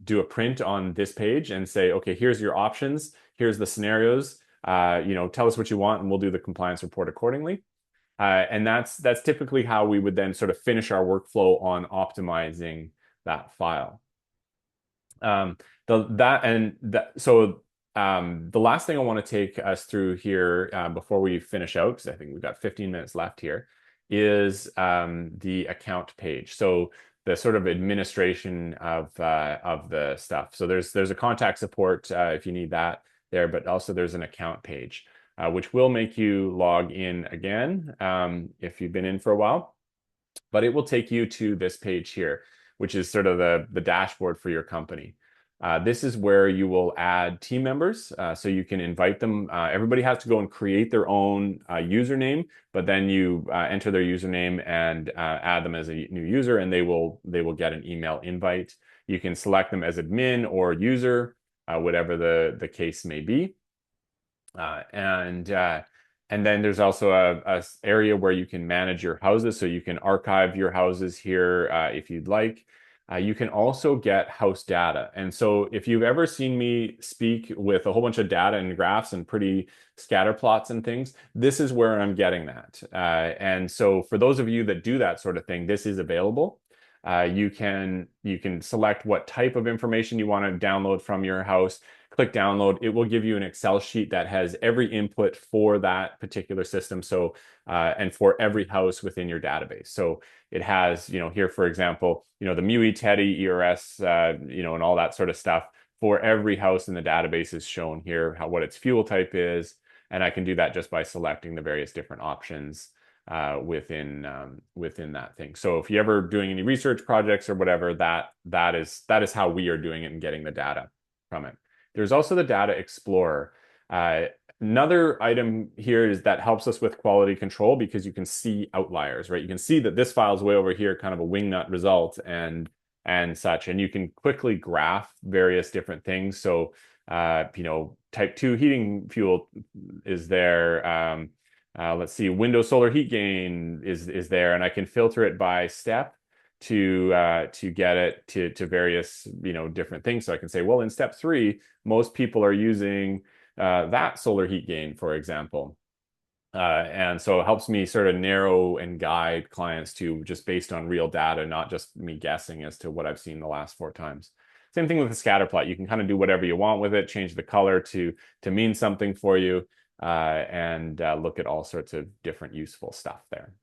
do a print on this page and say, okay, here's your options. Here's the scenarios. Tell us what you want and we'll do the compliance report accordingly. And that's typically how we would then sort of finish our workflow on optimizing that file. So the last thing I want to take us through here before we finish out, because I think we've got 15 minutes left here, is the account page. So the sort of administration of the stuff. So there's a contact support if you need that there, but also there's an account page. Which will make you log in again if you've been in for a while. But it will take you to this page here, which is sort of the dashboard for your company. This is where you will add team members, so you can invite them. Everybody has to go and create their own username, but then you enter their username and add them as a new user, and they will get an email invite. You can select them as admin or user, whatever the case may be. And then there's also a area where you can manage your houses. So you can archive your houses here if you'd like. You can also get house data. And so if you've ever seen me speak with a whole bunch of data and graphs and pretty scatter plots and things, this is where I'm getting that. And so for those of you that do that sort of thing, this is available. You can select what type of information you want to download from your house. Click download. It will give you an Excel sheet that has every input for that particular system. So, and for every house within your database. So it has, here, for example, the MUI, TEDI, ERS, and all that sort of stuff for every house in the database is shown here, what its fuel type is. And I can do that just by selecting the various different options within that thing. So if you're ever doing any research projects or whatever, that is how we are doing it and getting the data from it. There's also the Data Explorer. Uh, Another item here is that helps us with quality control because you can see outliers, right? You can see that this file is way over here, kind of a wingnut result and such, and you can quickly graph various different things. So, type 2 heating fuel is there. Let's see, Windows solar heat gain is there, and I can filter it by step to get it to various different things. So I can say, well, in step 3, most people are using that solar heat gain, for example. And so it helps me sort of narrow and guide clients to just based on real data, not just me guessing as to what I've seen the last 4 times. Same thing with the scatter plot. You can kind of do whatever you want with it, change the color to mean something for you, and look at all sorts of different useful stuff there.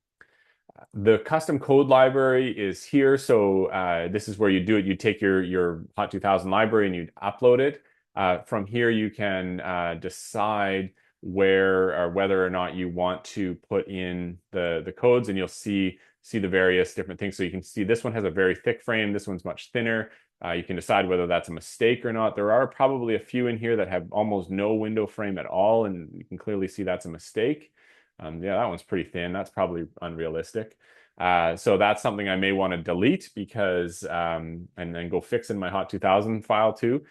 The custom code library is here. So this is where you do it. You take your HOT 2000 library and you upload it. From here, you can decide where or whether or not you want to put in the codes, and you'll see the various different things. So you can see this one has a very thick frame. This one's much thinner. You can decide whether that's a mistake or not. There are probably a few in here that have almost no window frame at all, and you can clearly see that's a mistake. Yeah, that one's pretty thin. That's probably unrealistic. So that's something I may want to delete because, and then go fix in my HOT 2000 file too,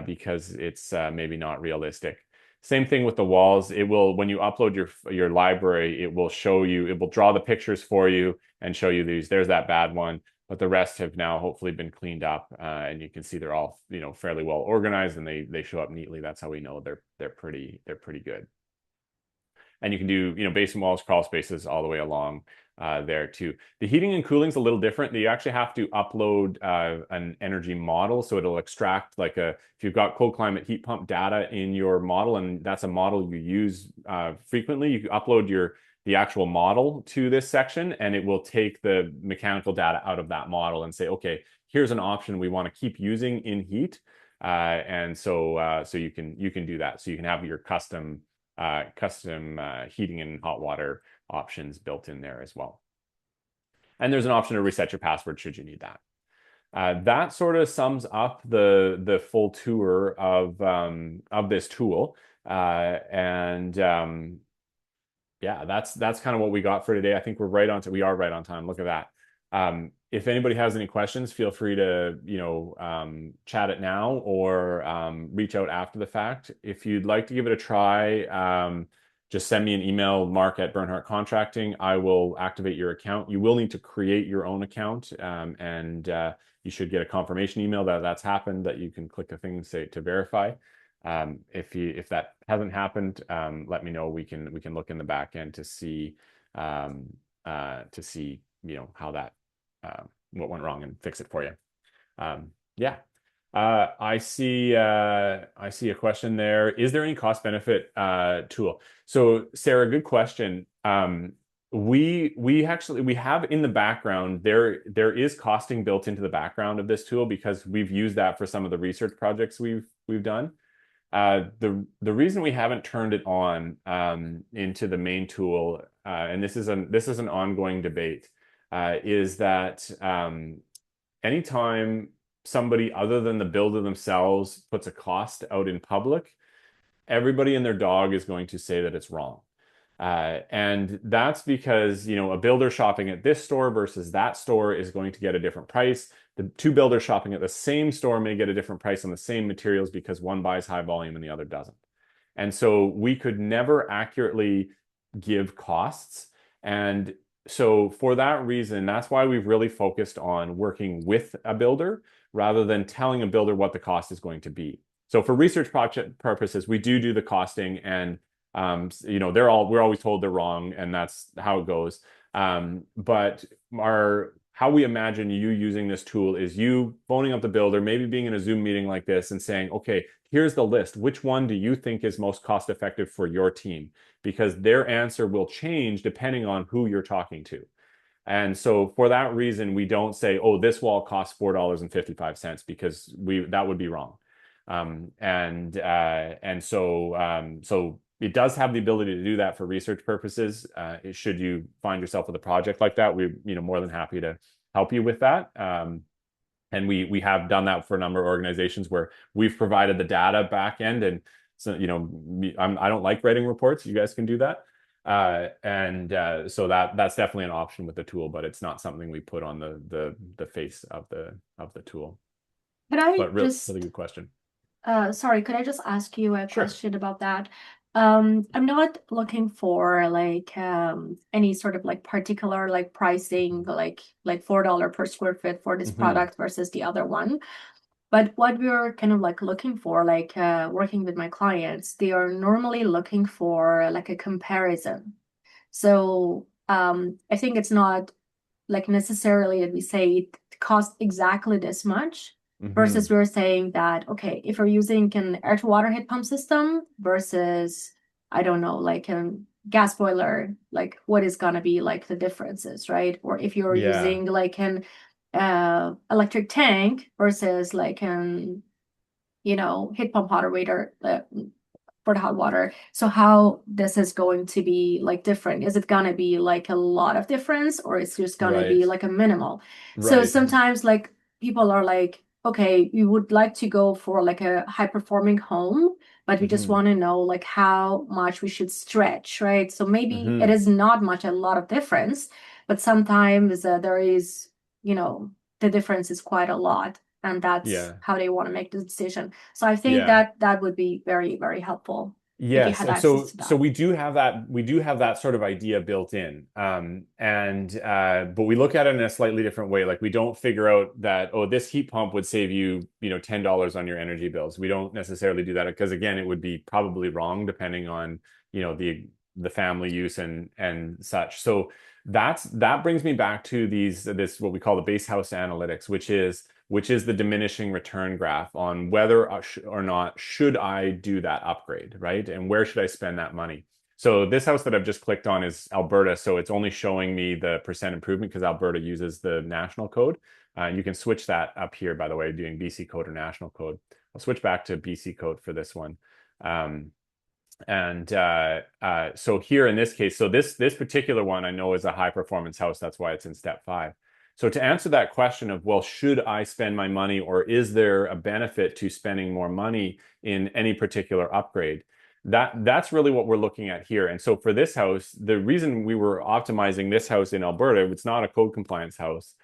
because it's maybe not realistic. Same thing with the walls. It will, when you upload your library, it will show you, it will draw the pictures for you and show you these. There's that bad one, but the rest have now hopefully been cleaned up, and you can see they're all fairly well organized and they show up neatly. That's how we know they're pretty good. And you can do basement walls, crawl spaces all the way along there too. The heating and cooling is a little different. You actually have to upload an energy model, so it'll extract if you've got cold climate heat pump data in your model, and that's a model you use frequently. You can upload the actual model to this section, and it will take the mechanical data out of that model and say, okay, here's an option we want to keep using in heat, and so you can do that. So you can have your custom heating and hot water options built in there as well. And there's an option to reset your password should you need that. That sort of sums up the full tour of this tool. Yeah, that's kind of what we got for today. I think we are right on time. Look at that. If anybody has any questions, feel free to chat it now or reach out after the fact. If you'd like to give it a try, just send me an email, mark@Bernhardt Contracting. I will activate your account. You will need to create your own account, and you should get a confirmation email that that's happened, that you can click a thing to verify. If that hasn't happened, let me know. We can look in the back end to see how that what went wrong and fix it for you. Yeah. I see a question there. Is there any cost benefit tool? So Sarah, good question. We have in the background, there is costing built into the background of this tool because we've used that for some of the research projects we've done. The reason we haven't turned it on into the main tool, and this is an ongoing debate, is that anytime somebody other than the builder themselves puts a cost out in public, everybody and their dog is going to say that it's wrong. And that's because, a builder shopping at this store versus that store is going to get a different price. The two builders shopping at the same store may get a different price on the same materials because one buys high volume and the other doesn't. And so we could never accurately give costs. And so for that reason, that's why we've really focused on working with a builder rather than telling a builder what the cost is going to be. So for research project purposes, we do the costing, and we're always told they're wrong, and that's how it goes. But how we imagine you using this tool is you phoning up the builder, maybe being in a Zoom meeting like this and saying, okay, here's the list. Which one do you think is most cost effective for your team? Because their answer will change depending on who you're talking to. And so for that reason, we don't say, oh, this wall costs $4.55 because that would be wrong. So it does have the ability to do that for research purposes. Should you find yourself with a project like that, we're more than happy to help you with that. And we have done that for a number of organizations where we've provided the data back end. And so, I don't like writing reports. You guys can do that. So that's definitely an option with the tool, but it's not something we put on the face of the tool. Could I But really just, good question. sorry, could I just ask you a Sure. question about that? I'm not looking for like any sort of like particular like pricing, like $4 per square foot for this Hmm. product versus the other one. But what we're kind of like looking for, like working with my clients, they are normally looking for like a comparison. So I think it's not like necessarily that we say it costs exactly this much versus Hmm. we're saying that, okay, if we're using an air to water heat pump system versus, I don't know, like a gas boiler, like what is gonna be like the differences, right? Or if you're Yeah. using like an electric tank versus like an, heat pump water waiter, for the hot water. So how this is going to be like different? Is it gonna be like a lot of difference or it's just gonna be Right. like a minimal? So Right. sometimes like people are like, okay, we would like to go for like a high performing home, but we just Hmm. want to know like how much we should stretch, right? So maybe it Hmm. is not much a lot of difference, but sometimes there is, you know, the difference is quite a lot. And that's Yeah. how they want to make the decision. So I think Yeah. that that would be very, very helpful if you Yes, had and access so to so that. we do have that sort of idea built in, but we look at it in a slightly different way. Like we don't figure out that, oh, this heat pump would save you $10 on your energy bills. We don't necessarily do that because again, it would be probably wrong depending on the family use and such. So that brings me back to this what we call the base house analytics, which is the diminishing return graph on whether or not should I do that upgrade, right? And where should I spend that money? So this house that I've just clicked on is Alberta, so it's only showing me the percent improvement because Alberta uses the national code. You can switch that up here, by the way, doing BC code or national code. I'll switch back to BC code for this one. Um, so here in this case, so this particular one I know is a high performance house. That's why it's in step 5. So to answer that question of, well, should I spend my money or is there a benefit to spending more money in any particular upgrade? That's really what we're looking at here. And so for this house, the reason we were optimizing this house in Alberta, it's not a code compliance house,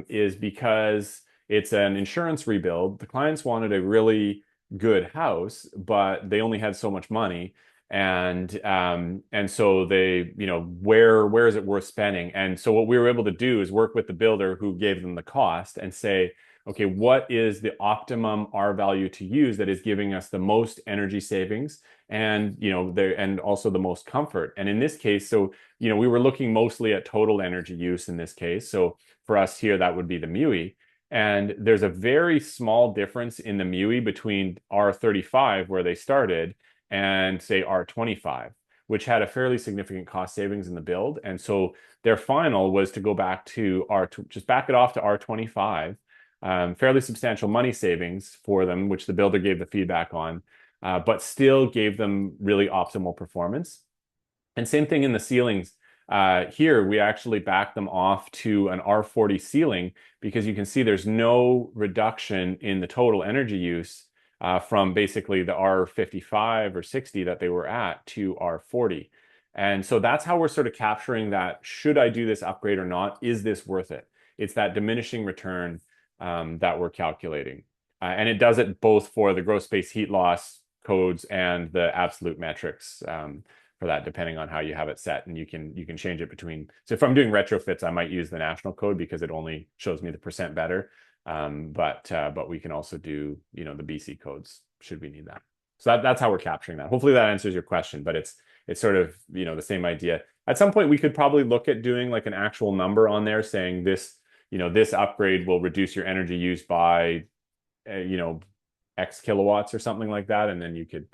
is because it's an insurance rebuild. The clients wanted a really good house, but they only had so much money. And so they, where is it worth spending? And so what we were able to do is work with the builder who gave them the cost and say, okay, what is the optimum R value to use that is giving us the most energy savings and and also the most comfort. And in this case, so we were looking mostly at total energy use in this case. So for us here, that would be the MUI. And there's a very small difference in the MUI between R35, where they started, and say R25, which had a fairly significant cost savings in the build. And so their final was to go back to just back it off to R25, fairly substantial money savings for them, which the builder gave the feedback on, but still gave them really optimal performance. And same thing in the ceilings. Here, we actually back them off to an R40 ceiling because you can see there's no reduction in the total energy use from basically the R55 or 60 that they were at to R40. And so that's how we're sort of capturing that. Should I do this upgrade or not? Is this worth it? It's that diminishing return that we're calculating. And it does it both for the gross space heat loss codes and the absolute metrics that, depending on how you have it set. And you can change it between. So if I'm doing retrofits, I might use the national code because it only shows me the percent better. But we can also do, the BC codes should we need that. So that's how we're capturing that. Hopefully that answers your question, but it's sort of, the same idea. At some point, we could probably look at doing like an actual number on there saying this, this upgrade will reduce your energy use by, X kilowatts or something like that. And then you could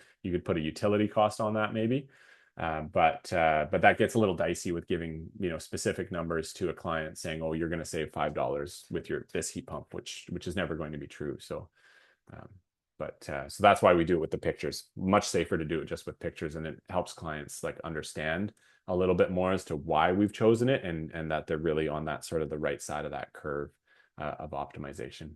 put a utility cost on that maybe. But that gets a little dicey with giving, specific numbers to a client saying, oh, you're going to save $5 with this heat pump, which is never going to be true. So, so that's why we do it with the pictures. Much safer to do it just with pictures, and it helps clients like understand a little bit more as to why we've chosen it, and that they're really on that sort of the right side of that curve of optimization.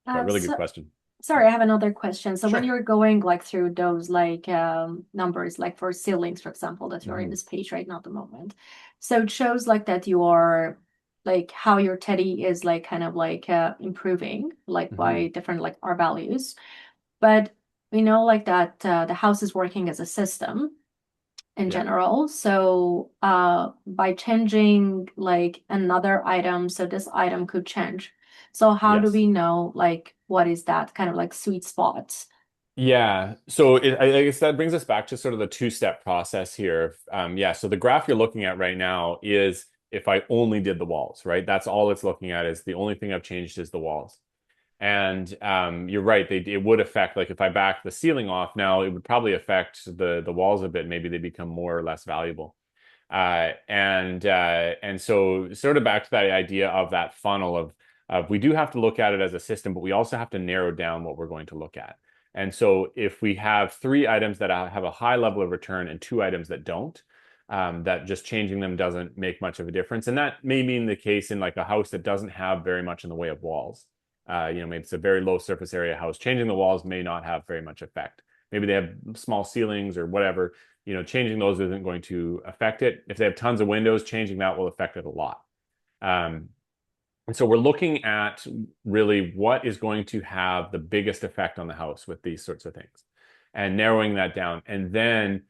But really good question. Sorry, I have another question. So Sure. when you're going like through those like numbers, like for ceilings, for example, that you're in this page right now at the moment. So it shows like that you are like how your teddy is like kind of like improving like by different like R values. But we know like that the house is working as a system in general. So by changing like another item, so this item could change. So how do we know like what is that kind of like sweet spot? Yeah, so I guess that brings us back to sort of the two-step process here. So the graph you're looking at right now is if I only did the walls, right? That's all it's looking at, is the only thing I've changed is the walls. And you're right, it would affect, like if I back the ceiling off now, it would probably affect the walls a bit. Maybe they become more or less valuable. And so sort of back to that idea of that funnel of we do have to look at it as a system, but we also have to narrow down what we're going to look at. And so if we have 3 items that have a high level of return and 2 items that don't, that just changing them doesn't make much of a difference. And that may mean the case in like a house that doesn't have very much in the way of walls. Maybe it's a very low surface area house. Changing the walls may not have very much effect. Maybe they have small ceilings or whatever. Changing those isn't going to affect it. If they have tons of windows, changing that will affect it a lot. And so we're looking at really what is going to have the biggest effect on the house with these sorts of things, and narrowing that down. And then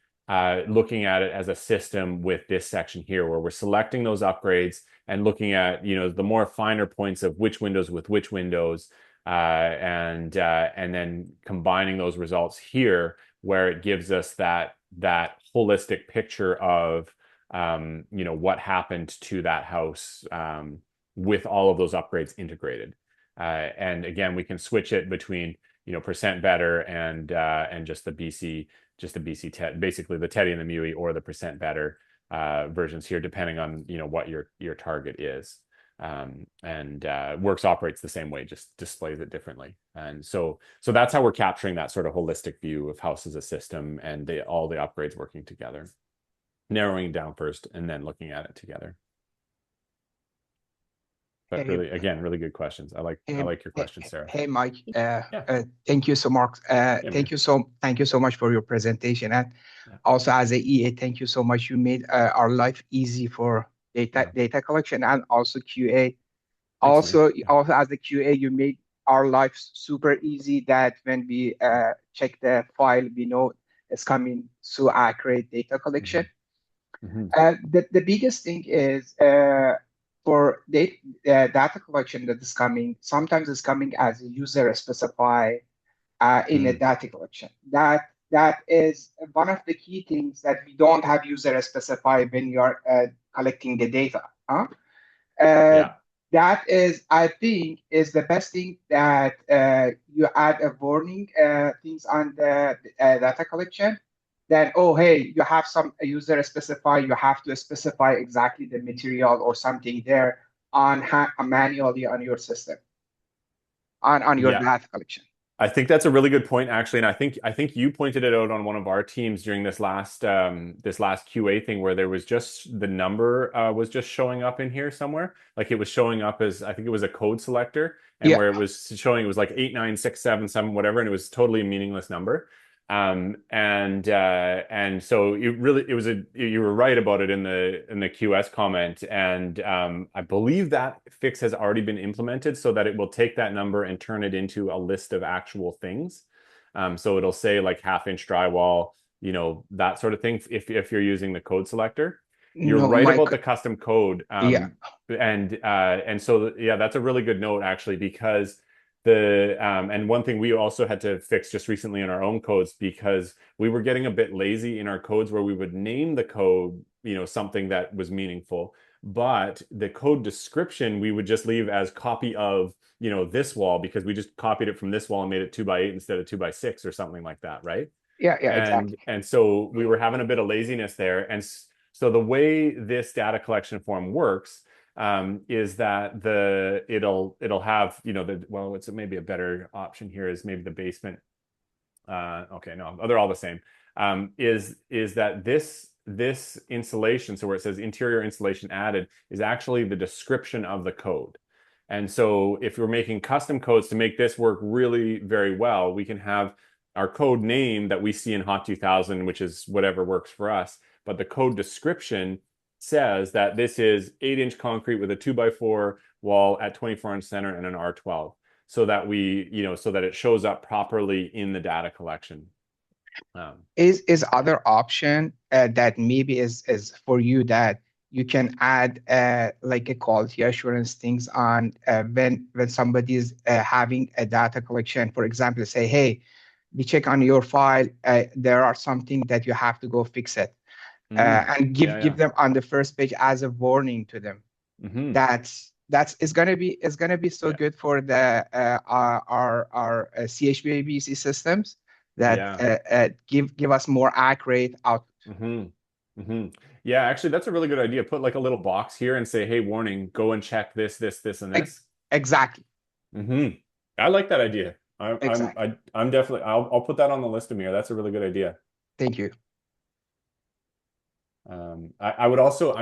looking at it as a system with this section here, where we're selecting those upgrades and looking at, the more finer points of which windows with which windows, and then combining those results here, where it gives us that holistic picture of, what happened to that house with all of those upgrades integrated. And again, we can switch it between, percent better and just the BC TED, basically the Teddy and the MUI, or the percent better versions here, depending on, what your target is. Works operates the same way, just displays it differently. And so that's how we're capturing that sort of holistic view of house as a system, and all the upgrades working together, narrowing down first and then looking at it together. But really, again, really good questions. I like your questions, Sarah. Hey, Mike. Thank you so much. Thank you so much for your presentation, and also as a EA, thank you so much. You made our life easy for data collection, and also QA. Also as a QA, you made our life super easy. That when we check the file, we know it's coming so accurate data collection. The biggest thing is for data collection that is coming, sometimes it's coming as a user specify in a data collection. That is one of the key things, that we don't have user specify when you are collecting the data. That is, I think, is the best thing, that you add a warning things on the data collection. Then, oh, hey, you have some user specify, you have to specify exactly the material or something there manually on your system, on your data collection. I think that's a really good point, actually, and I think you pointed it out on one of our teams during this last QA thing, where there was just the number was just showing up in here somewhere, like it was showing up as, I think it was a code selector, and where it was showing, it was like 89677 whatever, and it was totally a meaningless number. And so you were right about it in the QS comment, and I believe that fix has already been implemented, so that it will take that number and turn it into a list of actual things. So it'll say like 1/2 inch drywall, that sort of thing if you're using the code selector. You're No, right about the custom code. Yeah. And so, yeah, that's a really good note, actually, because and one thing we also had to fix just recently in our own codes, because we were getting a bit lazy in our codes where we would name the code, something that was meaningful, but the code description we would just leave as copy of, this wall, because we just copied it from this wall and made it 2x8 instead of 2x6 or something like that, right? Yeah, And exactly. so we were having a bit of laziness there. And so the way this data collection form works is that it'll have, it's maybe a better option here is maybe the basement. Okay, no, they're all the same. Is that this installation, so where it says interior installation added, is actually the description of the code. And so if we're making custom codes to make this work really very well, we can have our code name that we see in HOT 2000, which is whatever works for us. But the code description says that this is 8-inch concrete with a 2x4 wall at 24-inch center and an R12, so that so that it shows up properly in the data collection. Is other option that maybe is for you, that you can add like a quality assurance things on when somebody is having a data collection, for example, say, hey, we check on your file, there are something that you have to go fix it, and give them on the first page as a warning to them. That's it's gonna be so good for the our CHVABC systems, that give us more accurate output. Yeah, actually, that's a really good idea. Put like a little box here and say, hey, warning, go and check this, and this. Exactly. I like that idea. Exactly. I'm definitely, I'll put that on the list, Amir. That's a really good idea. Thank you. I would also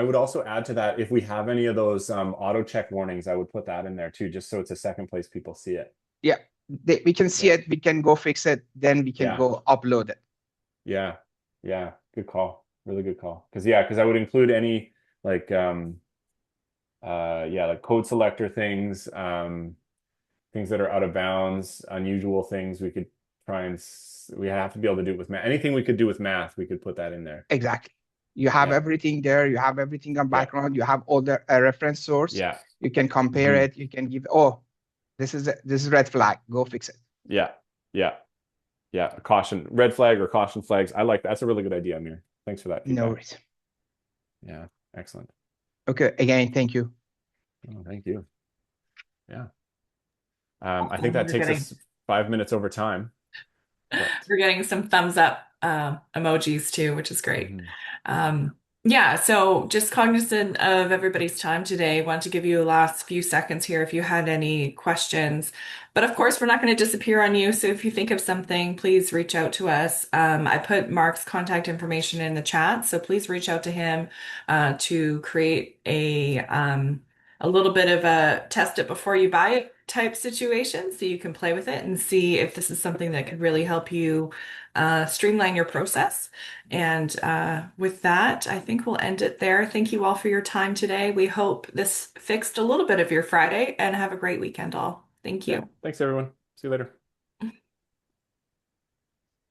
add to that, if we have any of those auto check warnings, I would put that in there too, just so it's a second place people see it. Yeah, we can see it, we can go fix it, then we can go upload it. Yeah, good call. Really good call. Because I would include any like like code selector things, things that are out of bounds, unusual things. We could we have to be able to do it with math. Anything we could do with math, we could put that in there. Exactly. You have everything there. You have everything on background. You have all the reference source. Yeah. You can compare it. You can give, this is red flag. Go fix it. Yeah. Caution, red flag or caution flags. I like that. That's a really good idea, Amir. Thanks for that feedback. No worries. Yeah, excellent. Okay, again, thank you. Oh, thank you. Yeah. I think that takes us 5 minutes over time. We're getting some thumbs up emojis too, which is great. Yeah, so just cognizant of everybody's time today, want to give you a last few seconds here if you had any questions. But of course, we're not going to disappear on you. So if you think of something, please reach out to us. I put Mark's contact information in the chat, so please reach out to him to create a little bit of a test it before you buy it type situation, so you can play with it and see if this is something that could really help you streamline your process. And with that, I think we'll end it there. Thank you all for your time today. We hope this fixed a little bit of your Friday, and have a great weekend all. Thank you. Thanks, everyone. See you later.